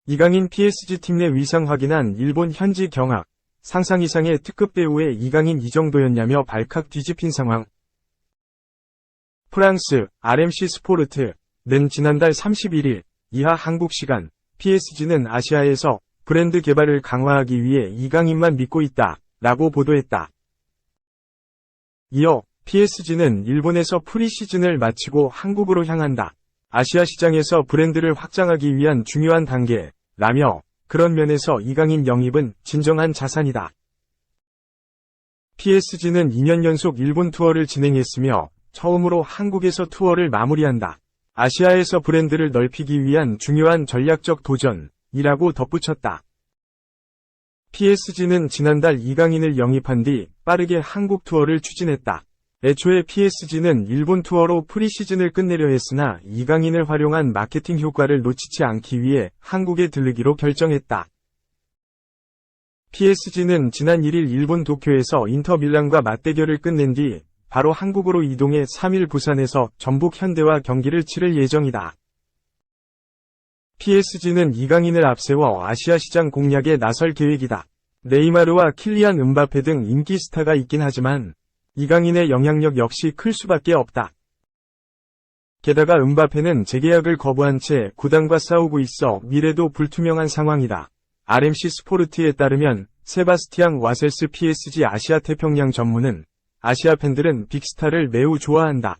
이강인 PSG팀 내 위상 확인한 일본 현지 경악. 상상 이상의 특급 배우의 이강인 이 정도였냐며 발칵 뒤집힌 상황. 프랑스 RMC 스포르트는 지난달 31일 이하 한국 시간 PSG는 아시아에서 브랜드 개발을 강화하기 위해 이강인만 믿고 있다 라고 보도했다. 이어 PSG는 일본에서 프리시즌을 마치고 한국으로 향한다. 아시아 시장에서 브랜드를 확장하기 위한 중요한 단계라며 그런 면에서 이강인 영입은 진정한 자산이다. PSG는 2년 연속 일본 투어를 진행했으며 처음으로 한국에서 투어를 마무리한다. 아시아에서 브랜드를 넓히기 위한 중요한 전략적 도전이라고 덧붙였다. PSG는 지난달 이강인을 영입한 뒤 빠르게 한국 투어를 추진했다. 애초에 PSG는 일본 투어로 프리시즌을 끝내려 했으나 이강인을 활용한 마케팅 효과를 놓치지 않기 위해 한국에 들르기로 결정했다. PSG는 지난 1일 일본 도쿄에서 인터밀란과 맞대결을 끝낸 뒤 바로 한국으로 이동해 3일 부산에서 전북 현대와 경기를 치를 예정이다. PSG는 이강인을 앞세워 아시아 시장 공략에 나설 계획이다. 네이마르와 킬리안 음바페 등 인기 스타가 있긴 하지만 이강인의 영향력 역시 클 수밖에 없다. 게다가 음바페는 재계약을 거부한 채 구단과 싸우고 있어 미래도 불투명한 상황이다. RMC 스포르트에 따르면 세바스티앙 와셀스 PSG 아시아 태평양 전무는 아시아 팬들은 빅스타를 매우 좋아한다.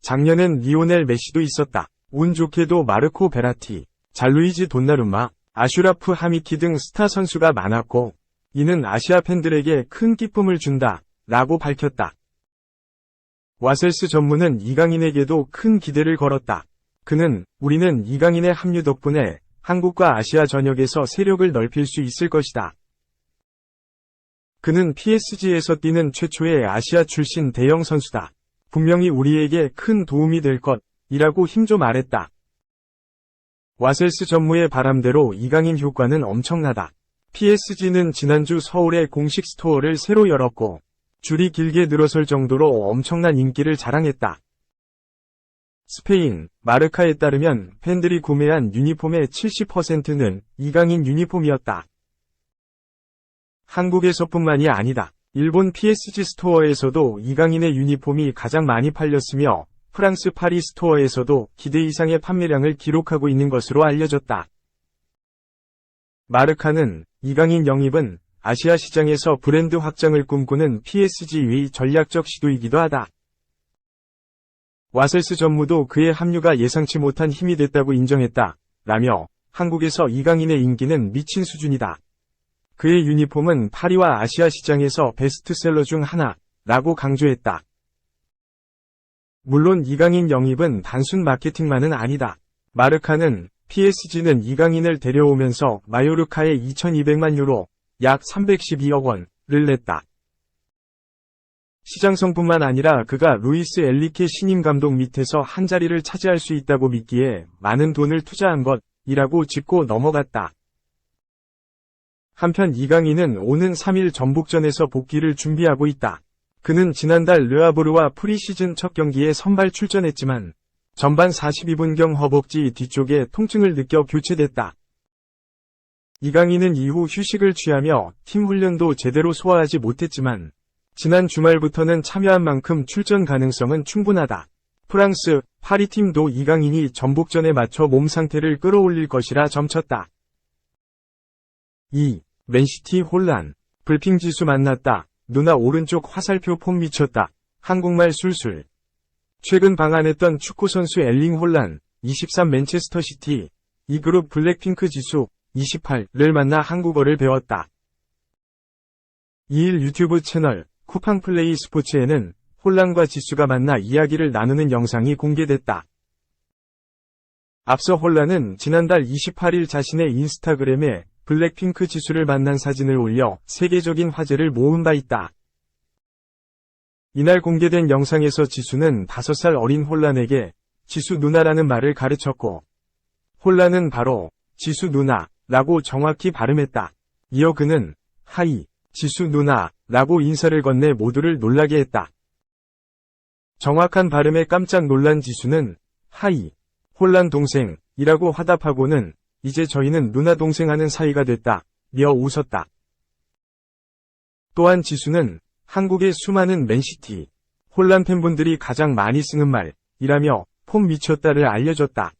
작년엔 리오넬 메시도 있었다. 운 좋게도 마르코 베라티, 잘루이지 돈나룸마, 아슈라프 하미키 등 스타 선수가 많았고 이는 아시아 팬들에게 큰 기쁨을 준다 라고 밝혔다. 와셀스 전무는 이강인에게도 큰 기대를 걸었다. 그는 우리는 이강인의 합류 덕분에 한국과 아시아 전역에서 세력을 넓힐 수 있을 것이다. 그는 PSG에서 뛰는 최초의 아시아 출신 대형 선수다. 분명히 우리에게 큰 도움이 될 것이라고 힘줘 말했다. 와셀스 전무의 바람대로 이강인 효과는 엄청나다. PSG는 지난주 서울에 공식 스토어를 새로 열었고 줄이 길게 늘어설 정도로 엄청난 인기를 자랑했다. 스페인 마르카에 따르면 팬들이 구매한 유니폼의 70%는 이강인 유니폼이었다. 한국에서뿐만이 아니다. 일본 PSG 스토어에서도 이강인의 유니폼이 가장 많이 팔렸으며 프랑스 파리 스토어에서도 기대 이상의 판매량을 기록하고 있는 것으로 알려졌다. 마르카는 이강인 영입은 아시아 시장에서 브랜드 확장을 꿈꾸는 PSG의 전략적 시도이기도 하다. 와셀스 전무도 그의 합류가 예상치 못한 힘이 됐다고 인정했다. 라며 한국에서 이강인의 인기는 미친 수준이다. 그의 유니폼은 파리와 아시아 시장에서 베스트셀러 중 하나라고 강조했다. 물론 이강인 영입은 단순 마케팅만은 아니다. 마르카는 PSG는 이강인을 데려오면서 마요르카에 2200만 유로, 약 312억 원을 냈다. 시장성뿐만 아니라 그가 루이스 엘리케 신임 감독 밑에서 한 자리를 차지할 수 있다고 믿기에 많은 돈을 투자한 것이라고 짚고 넘어갔다. 한편 이강인은 오는 3일 전북전에서 복귀를 준비하고 있다. 그는 지난달 르아보르와 프리시즌 첫 경기에 선발 출전했지만 전반 42분경 허벅지 뒤쪽에 통증을 느껴 교체됐다. 이강인은 이후 휴식을 취하며 팀 훈련도 제대로 소화하지 못했지만 지난 주말부터는 참여한 만큼 출전 가능성은 충분하다. 프랑스 파리팀도 이강인이 전북전에 맞춰 몸 상태를 끌어올릴 것이라 점쳤다. 2. 맨시티 혼란. 불핑 지수 만났다. 누나 오른쪽 화살표 폼 미쳤다. 한국말 술술. 최근 방한했던 축구선수 엘링 혼란 23 맨체스터 시티 이 그룹 블랙핑크 지수 28를 만나 한국어를 배웠다. 2일 유튜브 채널 쿠팡플레이 스포츠에는 혼란과 지수가 만나 이야기를 나누는 영상이 공개됐다. 앞서 혼란은 지난달 28일 자신의 인스타그램에 블랙핑크 지수를 만난 사진을 올려 세계적인 화제를 모은 바 있다. 이날 공개된 영상에서 지수는 5살 어린 혼란에게 지수 누나라는 말을 가르쳤고 혼란은 바로 지수 누나라고 정확히 발음했다. 이어 그는 하이 지수 누나라고 인사를 건네 모두를 놀라게 했다. 정확한 발음에 깜짝 놀란 지수는 하이, 홀란 동생이라고 화답하고는 이제 저희는 누나 동생 하는 사이가 됐다, 며 웃었다. 또한 지수는 한국의 수많은 맨시티, 홀란 팬분들이 가장 많이 쓰는 말이라며 폼 미쳤다를 알려줬다.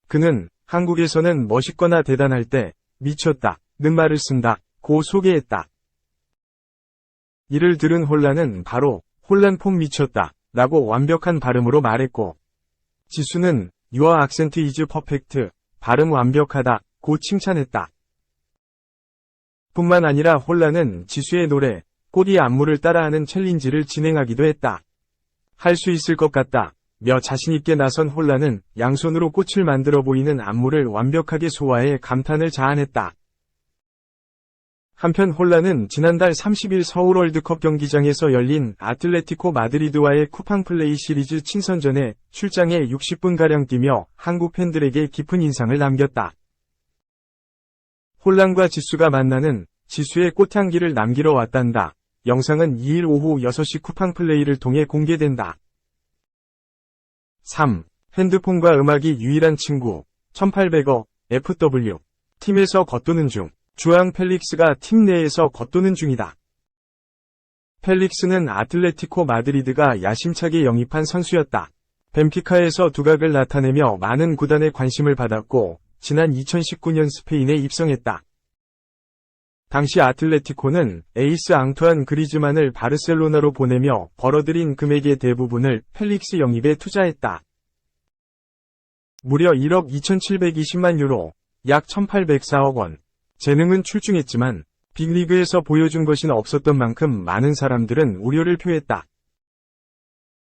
그는 한국에서는 멋있거나 대단할 때 미쳤다는 말을 쓴다고 소개했다. 이를 들은 홀란은 바로 홀란 폼 미쳤다 라고 완벽한 발음으로 말했고, 지수는 Your accent is perfect, 발음 완벽하다고 칭찬했다. 뿐만 아니라 홀란은 지수의 노래 꽃이 안무를 따라하는 챌린지를 진행하기도 했다. 할 수 있을 것 같다 며 자신있게 나선 홀란은 양손으로 꽃을 만들어 보이는 안무를 완벽하게 소화해 감탄을 자아냈다. 한편 홀란은 지난달 30일 서울 월드컵 경기장에서 열린 아틀레티코 마드리드와의 쿠팡 플레이 시리즈 친선전에 출장해 60분가량 뛰며 한국 팬들에게 깊은 인상을 남겼다. 홀란과 지수가 만나는 지수의 꽃향기를 남기러 왔단다. 영상은 2일 오후 6시 쿠팡 플레이를 통해 공개된다. 3. 핸드폰과 음악이 유일한 친구. 1800억 FW. 팀에서 겉도는 중. 주앙 펠릭스가 팀 내에서 겉도는 중이다. 펠릭스는 아틀레티코 마드리드가 야심차게 영입한 선수였다. 벤피카에서 두각을 나타내며 많은 구단의 관심을 받았고 지난 2019년 스페인에 입성했다. 당시 아틀레티코는 에이스 앙투안 그리즈만을 바르셀로나로 보내며 벌어들인 금액의 대부분을 펠릭스 영입에 투자했다. 무려 1억 2720만 유로, 약 1804억 원. 재능은 출중했지만 빅리그에서 보여준 것은 없었던 만큼 많은 사람들은 우려를 표했다.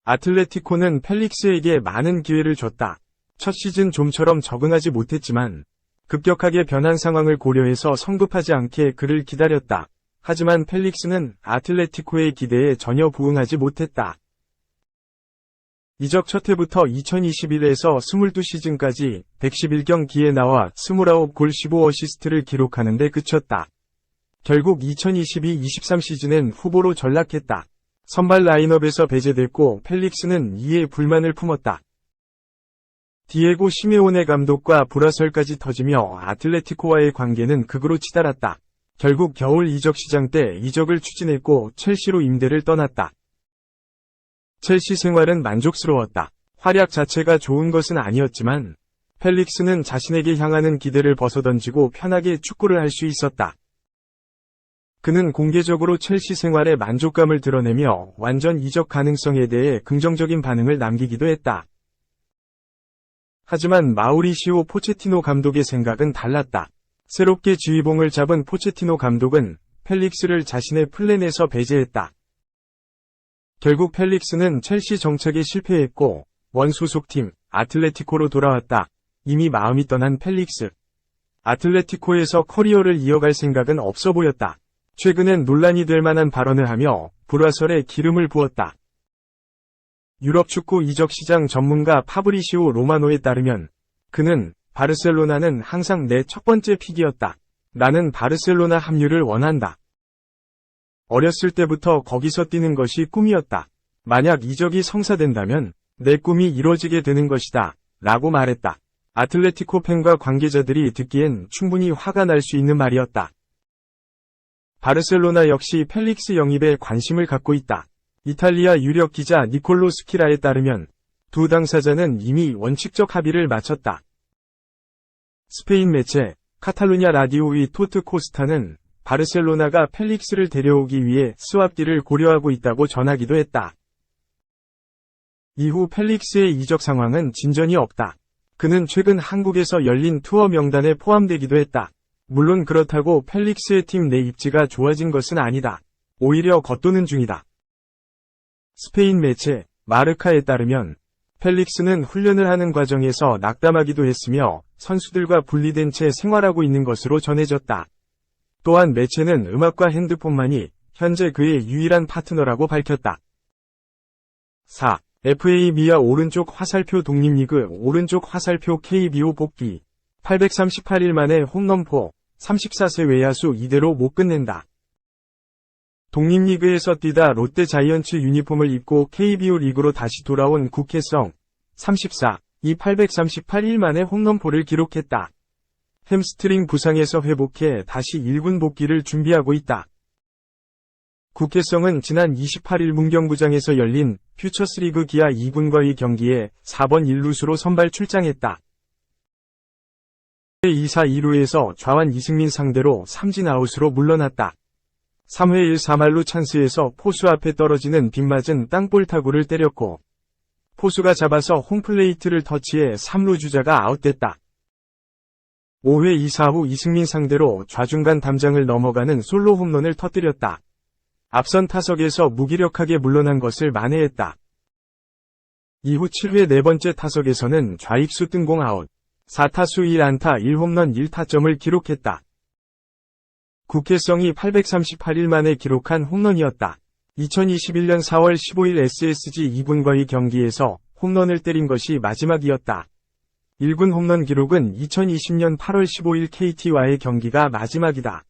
아틀레티코는 펠릭스에게 많은 기회를 줬다. 첫 시즌 좀처럼 적응하지 못했지만 급격하게 변한 상황을 고려해서 성급하지 않게 그를 기다렸다. 하지만 펠릭스는 아틀레티코의 기대에 전혀 부응하지 못했다. 이적 첫 해부터 2021에서 22시즌까지 111경기에 나와 29골 15어시스트를 기록하는 데 그쳤다. 결국 2022-23 시즌엔 후보로 전락했다. 선발 라인업에서 배제됐고 펠릭스는 이에 불만을 품었다. 디에고 시메오네 감독과 불화설까지 터지며 아틀레티코와의 관계는 극으로 치달았다. 결국 겨울 이적 시장 때 이적을 추진했고 첼시로 임대를 떠났다. 첼시 생활은 만족스러웠다. 활약 자체가 좋은 것은 아니었지만 펠릭스는 자신에게 향하는 기대를 벗어던지고 편하게 축구를 할 수 있었다. 그는 공개적으로 첼시 생활에 만족감을 드러내며 완전 이적 가능성에 대해 긍정적인 반응을 남기기도 했다. 하지만 마우리시오 포체티노 감독의 생각은 달랐다. 새롭게 지휘봉을 잡은 포체티노 감독은 펠릭스를 자신의 플랜에서 배제했다. 결국 펠릭스는 첼시 정착에 실패했고 원소속팀 아틀레티코로 돌아왔다. 이미 마음이 떠난 펠릭스. 아틀레티코에서 커리어를 이어갈 생각은 없어 보였다. 최근엔 논란이 될 만한 발언을 하며 불화설에 기름을 부었다. 유럽 축구 이적 시장 전문가 파브리시오 로마노에 따르면 그는 바르셀로나는 항상 내 첫 번째 픽이었다. 나는 바르셀로나 합류를 원한다. 어렸을 때부터 거기서 뛰는 것이 꿈이었다. 만약 이적이 성사된다면 내 꿈이 이뤄지게 되는 것이다. 라고 말했다. 아틀레티코 팬과 관계자들이 듣기엔 충분히 화가 날 수 있는 말이었다. 바르셀로나 역시 펠릭스 영입에 관심을 갖고 있다. 이탈리아 유력 기자 니콜로 스키라에 따르면 두 당사자는 이미 원칙적 합의를 마쳤다. 스페인 매체 카탈루냐 라디오의 토트 코스타는 바르셀로나가 펠릭스를 데려오기 위해 스왑딜을 고려하고 있다고 전하기도 했다. 이후 펠릭스의 이적 상황은 진전이 없다. 그는 최근 한국에서 열린 투어 명단에 포함되기도 했다. 물론 그렇다고 펠릭스의 팀 내 입지가 좋아진 것은 아니다. 오히려 겉도는 중이다. 스페인 매체 마르카에 따르면 펠릭스는 훈련을 하는 과정에서 낙담하기도 했으며 선수들과 분리된 채 생활하고 있는 것으로 전해졌다. 또한 매체는 음악과 핸드폰만이 현재 그의 유일한 파트너라고 밝혔다. 4. FA 미아 오른쪽 화살표 독립리그 오른쪽 화살표 KBO 복귀 838일 만에 홈런포 34세 외야수 이대로 못 끝낸다. 독립리그에서 뛰다 롯데 자이언츠 유니폼을 입고 KBO 리그로 다시 돌아온 국회성 34, 838일 만에 홈런포를 기록했다. 햄스트링 부상에서 회복해 다시 1군 복귀를 준비하고 있다. 국회성은 지난 28일 문경구장에서 열린 퓨처스리그 기아 2군과의 경기에 4번 1루수로 선발 출장했다. 2사 2루에서 좌완 이승민 상대로 삼진아웃으로 물러났다. 3회 1-4말루 찬스에서 포수 앞에 떨어지는 빗맞은 땅볼 타구를 때렸고 포수가 잡아서 홈플레이트를 터치해 3루 주자가 아웃됐다. 5회 2-4후 이승민 상대로 좌중간 담장을 넘어가는 솔로 홈런을 터뜨렸다. 앞선 타석에서 무기력하게 물러난 것을 만회했다. 이후 7회 네 번째 타석에서는 좌익수 뜬공 아웃, 4타수 1안타 1홈런 1타점을 기록했다. 국회성이 838일 만에 기록한 홈런이었다. 2021년 4월 15일 SSG 2군과의 경기에서 홈런을 때린 것이 마지막이었다. 1군 홈런 기록은 2020년 8월 15일 KT와의 경기가 마지막이다.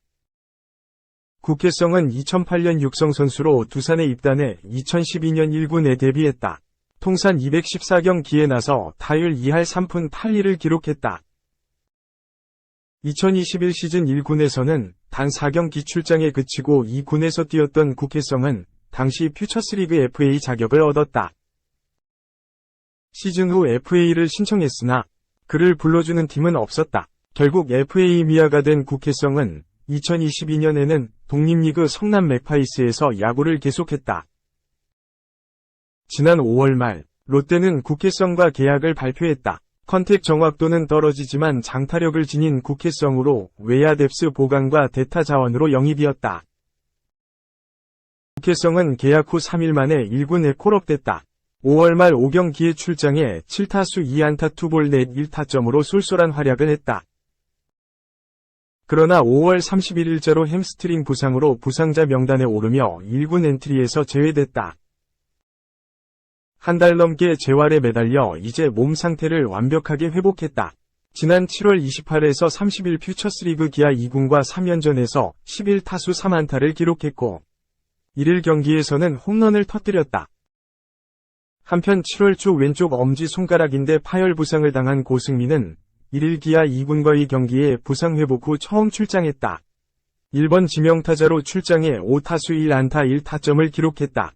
국회성은 2008년 육성 선수로 두산에 입단해 2012년 1군에 데뷔했다. 통산 214경기에 나서 타율 2할 3푼 8리를 기록했다. 2021 시즌 1군에서는 단 4경기 출장에 그치고 2군에서 뛰었던 국회성은 당시 퓨처스리그 FA 자격을 얻었다. 시즌 후 FA를 신청했으나 그를 불러주는 팀은 없었다. 결국 FA 미아가 된 국회성은 2022년에는 독립리그 성남 맥파이스에서 야구를 계속했다. 지난 5월 말 롯데는 국회성과 계약을 발표했다. 컨택 정확도는 떨어지지만 장타력을 지닌 국회성으로 외야 뎁스 보강과 대타 자원으로 영입이었다. 국회성은 계약 후 3일 만에 1군에 콜업됐다. 5월 말 5경기에 출장해 7타수 2안타 2볼 넷 1타점으로 쏠쏠한 활약을 했다. 그러나 5월 31일자로 햄스트링 부상으로 부상자 명단에 오르며 1군 엔트리에서 제외됐다. 한 달 넘게 재활에 매달려 이제 몸 상태를 완벽하게 회복했다. 지난 7월 28일에서 30일 퓨처스리그 기아 2군과 3연전에서 11타수 3안타를 기록했고 1일 경기에서는 홈런을 터뜨렸다. 한편 7월 초 왼쪽 엄지 손가락인대 파열 부상을 당한 고승민은 1일 기아 2군과의 경기에 부상 회복 후 처음 출장했다. 1번 지명타자로 출장해 5타수 1안타 1타점을 기록했다.